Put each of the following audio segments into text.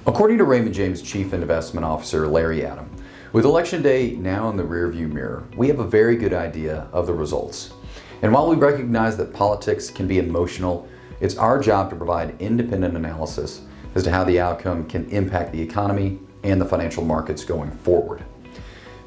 According to Raymond James Chief Investment Officer Larry Adam, with Election Day now in the rearview mirror, we have a very good idea of the results. And while we recognize that politics can be emotional, it's our job to provide independent analysis as to how the outcome can impact the economy and the financial markets going forward.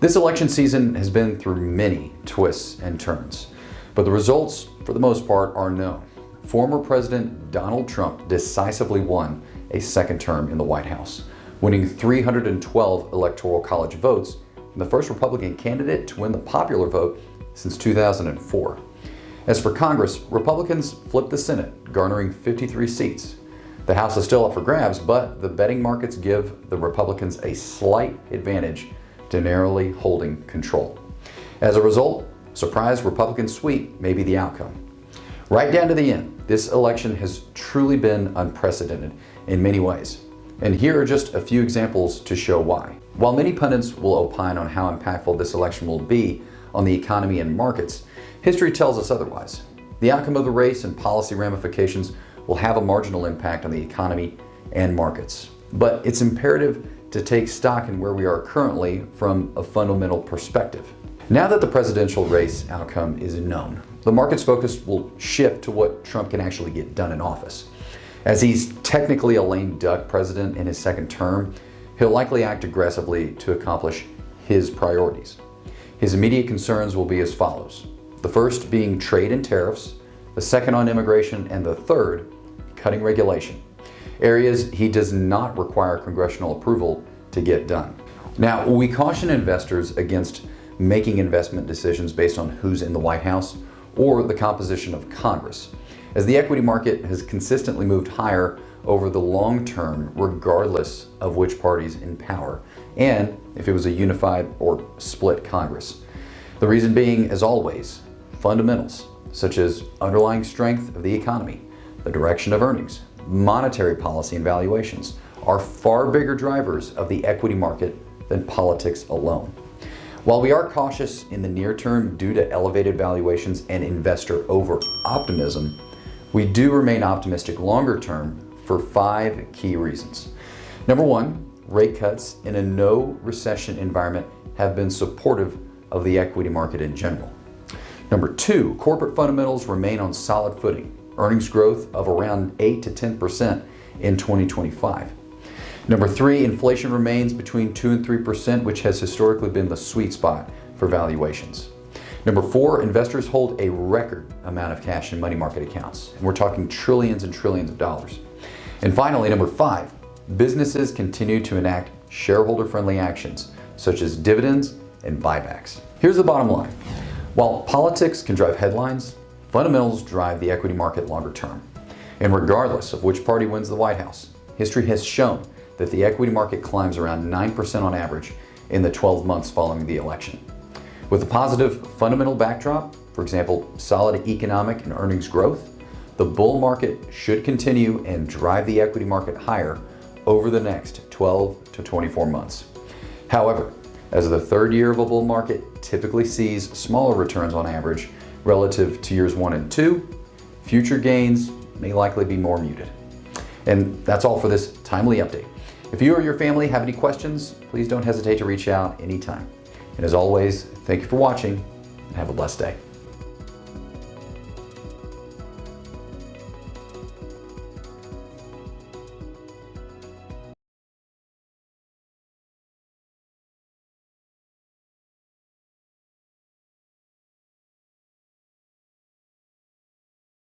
This election season has been through many twists and turns, but the results, for the most part, are known. Former President Donald Trump decisively won a second term in the White House, winning 312 Electoral College votes and the first Republican candidate to win the popular vote since 2004. As for Congress, Republicans flipped the Senate, garnering 53 seats. The House is still up for grabs, but the betting markets give the Republicans a slight advantage to narrowly holding control. As a result, surprise Republican sweep may be the outcome. Right down to the end, this election has truly been unprecedented in many ways. And here are just a few examples to show why. While many pundits will opine on how impactful this election will be on the economy and markets, history tells us otherwise. The outcome of the race and policy ramifications will have a marginal impact on the economy and markets. But it's imperative to take stock in where we are currently from a fundamental perspective. Now that the presidential race outcome is known, the market's focus will shift to what Trump can actually get done in office. As he's technically a lame duck president in his second term, he'll likely act aggressively to accomplish his priorities. His immediate concerns will be as follows. The first being trade and tariffs, the second on immigration, and the third, cutting regulation. Areas he does not require congressional approval to get done. Now, we caution investors against making investment decisions based on who's in the White House or the composition of Congress, as the equity market has consistently moved higher over the long term regardless of which party's in power, and if it was a unified or split Congress. The reason being, as always, fundamentals such as underlying strength of the economy, the direction of earnings, monetary policy and valuations are far bigger drivers of the equity market than politics alone. While we are cautious in the near term due to elevated valuations and investor over-optimism, we do remain optimistic longer term for 5 key reasons. Number 1, rate cuts in a no recession environment have been supportive of the equity market in general. Number 2, corporate fundamentals remain on solid footing, earnings growth of around 8 to 10% in 2025. Number 3, inflation remains between 2 and 3%, which has historically been the sweet spot for valuations. Number 4, investors hold a record amount of cash in money market accounts, and we're talking trillions and trillions of dollars. And finally, number 5, businesses continue to enact shareholder-friendly actions, such as dividends and buybacks. Here's the bottom line. While politics can drive headlines, fundamentals drive the equity market longer term. And regardless of which party wins the White House, history has shown that the equity market climbs around 9% on average in the 12 months following the election. With a positive fundamental backdrop, for example, solid economic and earnings growth, the bull market should continue and drive the equity market higher over the next 12 to 24 months. However, as the third year of a bull market typically sees smaller returns on average relative to years 1 and 2, future gains may likely be more muted. And that's all for this timely update. If you or your family have any questions, please don't hesitate to reach out anytime. And as always, thank you for watching and have a blessed day.